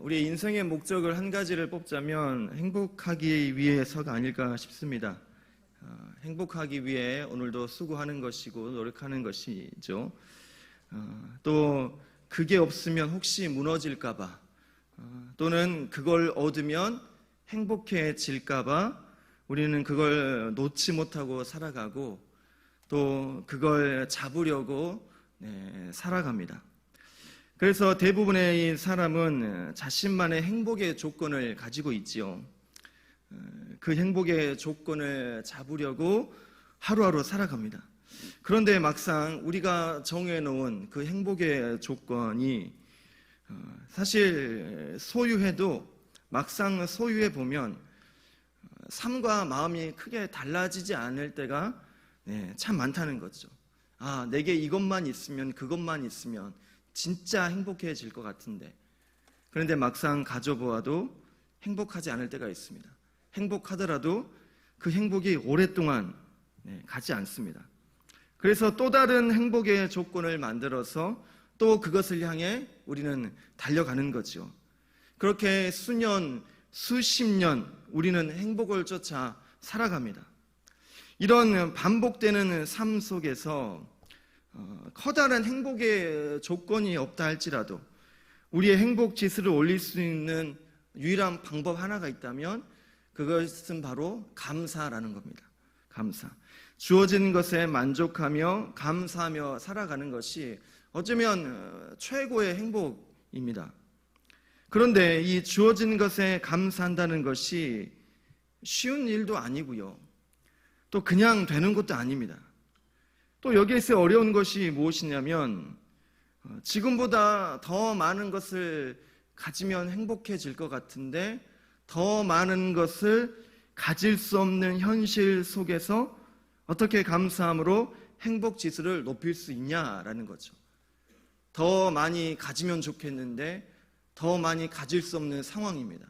우리 인생의 목적을 한 가지를 뽑자면 행복하기 위해서가 아닐까 싶습니다. 행복하기 위해 오늘도 수고하는 것이고 노력하는 것이죠. 또 그게 없으면 혹시 무너질까봐, 또는 그걸 얻으면 행복해질까봐 우리는 그걸 놓지 못하고 살아가고 또 그걸 잡으려고 살아갑니다. 그래서 대부분의 사람은 자신만의 행복의 조건을 가지고 있지요. 그 행복의 조건을 잡으려고 하루하루 살아갑니다. 그런데 막상 우리가 정해놓은 그 행복의 조건이 사실 소유해도 막상 소유해 보면 삶과 마음이 크게 달라지지 않을 때가 참 많다는 거죠. 내게 이것만 있으면, 그것만 있으면 진짜 행복해질 것 같은데, 그런데 막상 가져보아도 행복하지 않을 때가 있습니다. 행복하더라도 그 행복이 오랫동안 가지 않습니다. 그래서 또 다른 행복의 조건을 만들어서 또 그것을 향해 우리는 달려가는 거죠. 그렇게 수년, 수십 년 우리는 행복을 쫓아 살아갑니다. 이런 반복되는 삶 속에서 커다란 행복의 조건이 없다 할지라도 우리의 행복 지수를 올릴 수 있는 유일한 방법 하나가 있다면 그것은 바로 감사라는 겁니다. 감사. 주어진 것에 만족하며 감사하며 살아가는 것이 어쩌면 최고의 행복입니다. 그런데 이 주어진 것에 감사한다는 것이 쉬운 일도 아니고요. 또 그냥 되는 것도 아닙니다. 또 여기에서 어려운 것이 무엇이냐면 지금보다 더 많은 것을 가지면 행복해질 것 같은데 더 많은 것을 가질 수 없는 현실 속에서 어떻게 감사함으로 행복 지수를 높일 수 있냐라는 거죠. 더 많이 가지면 좋겠는데 더 많이 가질 수 없는 상황입니다.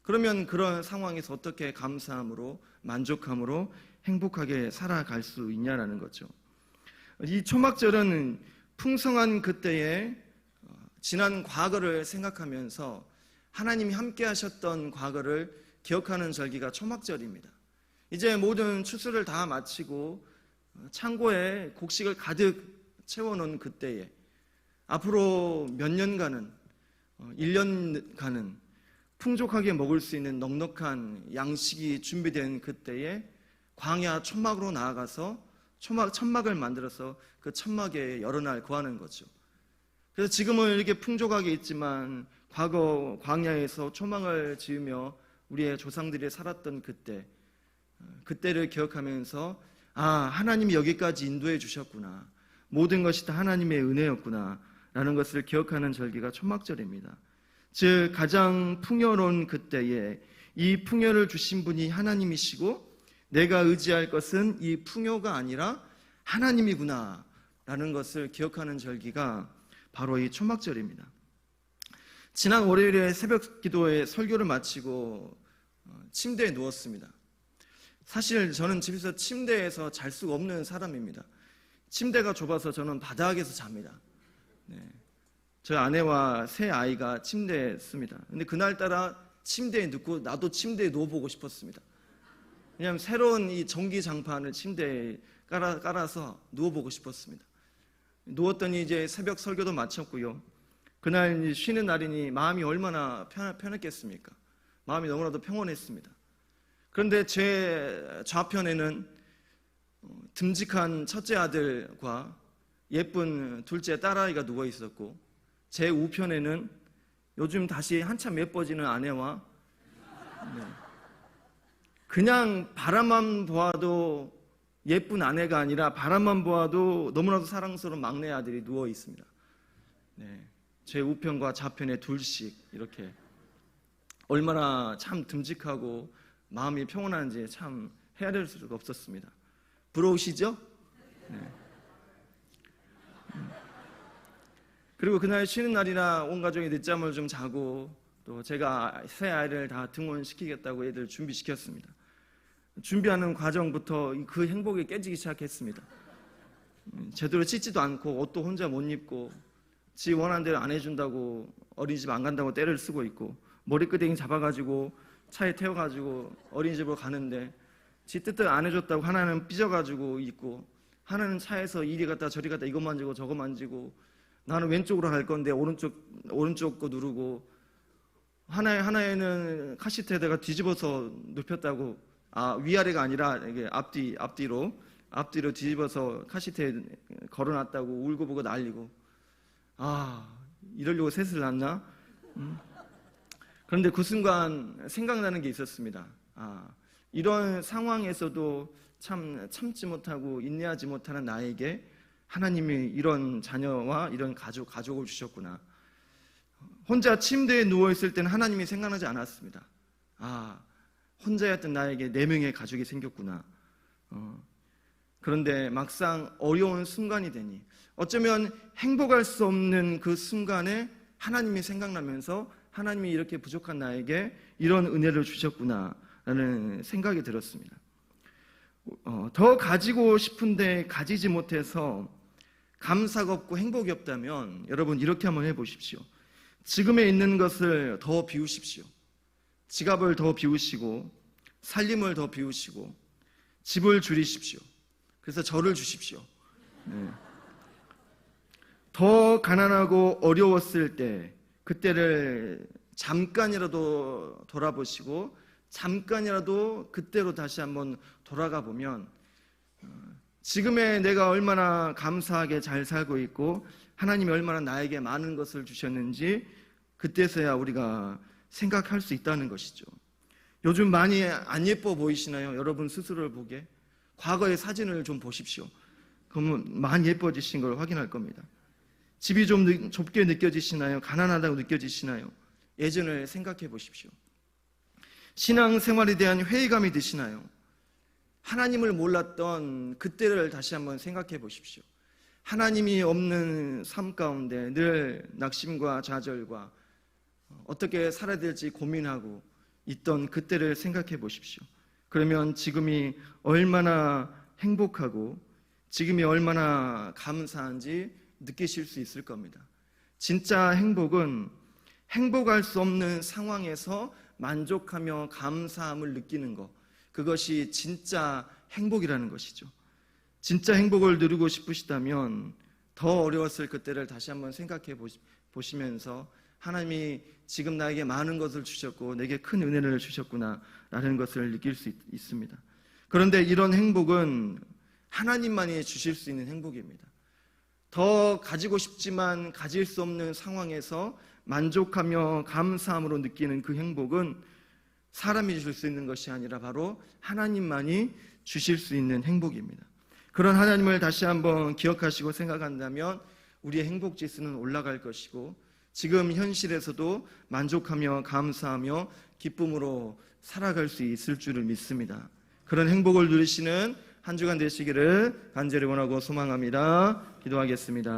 그러면 그런 상황에서 어떻게 감사함으로 만족함으로 행복하게 살아갈 수 있냐라는 거죠. 이 초막절은 풍성한 그때의 지난 과거를 생각하면서 하나님이 함께 하셨던 과거를 기억하는 절기가 초막절입니다. 이제 모든 추수를 다 마치고 창고에 곡식을 가득 채워놓은 그때에 앞으로 몇 년간은 1년간은 풍족하게 먹을 수 있는 넉넉한 양식이 준비된 그때에 광야 천막으로 나아가서 천막을 만들어서 그 천막에 여러 날 거하는 거죠. 그래서 지금은 이렇게 풍족하게 있지만 과거 광야에서 초막을 지으며 우리의 조상들이 살았던 그때를 기억하면서 하나님이 여기까지 인도해 주셨구나, 모든 것이 다 하나님의 은혜였구나 라는 것을 기억하는 절기가 초막절입니다. 즉 가장 풍요로운 그때에 이 풍요를 주신 분이 하나님이시고 내가 의지할 것은 이 풍요가 아니라 하나님이구나 라는 것을 기억하는 절기가 바로 이 초막절입니다. 지난 월요일에 새벽 기도에 설교를 마치고 침대에 누웠습니다. 사실 저는 집에서 침대에서 잘 수가 없는 사람입니다. 침대가 좁아서 저는 바닥에서 잡니다. 저희 아내와 새 아이가 침대에 씁니다. 근데 그날따라 침대에 눕고 나도 침대에 누워보고 싶었습니다. 왜냐하면 새로운 이 전기장판을 침대에 깔아서 누워보고 싶었습니다. 누웠더니 이제 새벽 설교도 마쳤고요. 그날 쉬는 날이니 마음이 얼마나 편했겠습니까? 마음이 너무나도 평온했습니다. 그런데 제 좌편에는 듬직한 첫째 아들과 예쁜 둘째 딸아이가 누워 있었고 제 우편에는 요즘 다시 한참 예뻐지는 아내와 그냥 바라만 보아도 예쁜 아내가 아니라 바라만 보아도 너무나도 사랑스러운 막내 아들이 누워 있습니다. 제 우편과 좌편에 둘씩 이렇게 얼마나 참 듬직하고 마음이 평온한지 참 헤아릴 수가 없었습니다. 부러우시죠? 그리고 그날 쉬는 날이라 온 가족이 늦잠을 좀 자고 또 제가 새 아이를 다 등원시키겠다고 애들 준비시켰습니다. 준비하는 과정부터 그 행복이 깨지기 시작했습니다. 제대로 씻지도 않고 옷도 혼자 못 입고 지 원하는 대로 안 해준다고 어린이집 안 간다고 떼를 쓰고 있고, 머리끄댕이 잡아가지고 차에 태워가지고 어린이집으로 가는데 지 뜻대로 안 해줬다고 하나는 삐져가지고 있고, 하나는 차에서 이리 갔다 저리 갔다 이거 만지고 저거 만지고, 나는 왼쪽으로 갈 건데 오른쪽 거 누르고, 하나에는 카시트에다가 뒤집어서 눕혔다고, 위아래가 아니라 이게 앞뒤로 뒤집어서 카시트에 걸어놨다고 울고 보고 난리고, 이러려고 셋을 낳나? 그런데 그 순간 생각나는 게 있었습니다. 이런 상황에서도 참 참지 못하고 인내하지 못하는 나에게 하나님이 이런 자녀와 이런 가족을 주셨구나. 혼자 침대에 누워있을 때는 하나님이 생각나지 않았습니다. 혼자였던 나에게 4명의 가족이 생겼구나. 그런데 막상 어려운 순간이 되니, 어쩌면 행복할 수 없는 그 순간에 하나님이 생각나면서 하나님이 이렇게 부족한 나에게 이런 은혜를 주셨구나 라는 생각이 들었습니다. 더 가지고 싶은데 가지지 못해서 감사가 없고 행복이 없다면 여러분 이렇게 한번 해보십시오. 지금에 있는 것을 더 비우십시오. 지갑을 더 비우시고, 살림을 더 비우시고, 집을 줄이십시오. 그래서 저를 주십시오. 더 가난하고 어려웠을 때 그때를 잠깐이라도 돌아보시고, 잠깐이라도 그때로 다시 한번 돌아가 보면 지금의 내가 얼마나 감사하게 잘 살고 있고 하나님이 얼마나 나에게 많은 것을 주셨는지 그때서야 우리가 생각할 수 있다는 것이죠. 요즘 많이 안 예뻐 보이시나요? 여러분 스스로를 보게 과거의 사진을 좀 보십시오. 그러면 많이 예뻐지신 걸 확인할 겁니다. 집이 좀 좁게 느껴지시나요? 가난하다고 느껴지시나요? 예전을 생각해 보십시오. 신앙생활에 대한 회의감이 드시나요? 하나님을 몰랐던 그때를 다시 한번 생각해 보십시오. 하나님이 없는 삶 가운데 늘 낙심과 좌절과 어떻게 살아야 될지 고민하고 있던 그때를 생각해 보십시오. 그러면 지금이 얼마나 행복하고 지금이 얼마나 감사한지 느끼실 수 있을 겁니다. 진짜 행복은 행복할 수 없는 상황에서 만족하며 감사함을 느끼는 것, 그것이 진짜 행복이라는 것이죠. 진짜 행복을 누리고 싶으시다면 더 어려웠을 그때를 다시 한번 생각해 보시면서 하나님이 지금 나에게 많은 것을 주셨고 내게 큰 은혜를 주셨구나 라는 것을 느낄 수 있습니다. 그런데 이런 행복은 하나님만이 주실 수 있는 행복입니다. 더 가지고 싶지만 가질 수 없는 상황에서 만족하며 감사함으로 느끼는 그 행복은 사람이 줄 수 있는 것이 아니라 바로 하나님만이 주실 수 있는 행복입니다. 그런 하나님을 다시 한번 기억하시고 생각한다면 우리의 행복 지수는 올라갈 것이고 지금 현실에서도 만족하며 감사하며 기쁨으로 살아갈 수 있을 줄을 믿습니다. 그런 행복을 누리시는 한 주간 되시기를 간절히 원하고 소망합니다. 기도하겠습니다.